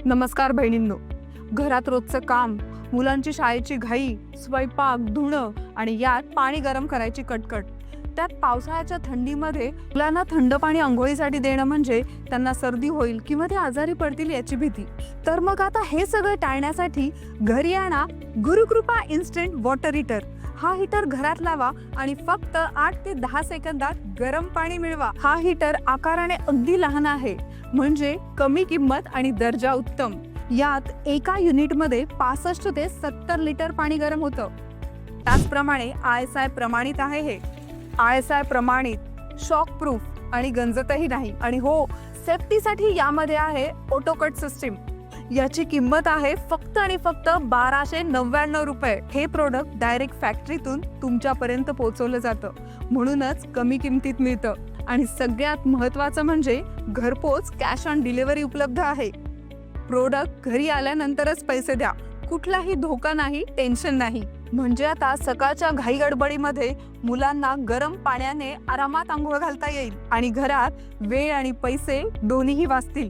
नमस्कार बहिणींनो. घरात रोजचं काम, मुलांची शाळेची घाई, स्वयंपाक, धुणं आणि यात पाणी गरम करायची कटकट. त्यात पावसाळ्याच्या थंडीमध्ये मुलांना थंड पाणी अंघोळीसाठी देणं म्हणजे त्यांना सर्दी होईल किंवा ते आजारी पडतील याची भीती. तर मग आता हे सगळं टाळण्यासाठी घरी आणा गुरुकृपा इन्स्टंट वॉटर हीटर. हा हीटर घरात लावा आणि फक्त 8 ते 10 सेकंदात गरम पाणी मिळवा. हा हीटर आकाराने अगदी लहान आहे, म्हणजे कमी किंमत आणि दर्जा उत्तम. यात एका युनिटमध्ये 65 ते 70 लिटर पाणी गरम होतं. त्याचप्रमाणे ISI प्रमाणित आहे. हे ISI प्रमाणित, शॉक प्रूफ आणि गंजतही नाही. आणि हो, सेफ्टीसाठी यामध्ये आहे ऑटो कट सिस्टीम. याची किंमत आहे फक्त आणि फक्त 1299 रुपये. हे प्रोडक्ट डायरेक्ट फॅक्टरीतून तुमच्यापर्यंत पोहोचवलं जातं, म्हणूनच कमी किमतीत मिळतं. आणि सगळ्यात महत्त्वाचं म्हणजे घरपोच कॅश ऑन डिलिव्हरी उपलब्ध आहे. प्रोडक्ट घरी आल्यानंतरच पैसे द्या. कुठलाही धोका नाही, टेन्शन नाही. म्हणजे आता सकाळच्या घाई गडबडीमध्ये मुलांना गरम पाण्याने आरामात आंघोळ घालता येईल आणि घरात वेळ आणि पैसे दोन्हीही वाचतील.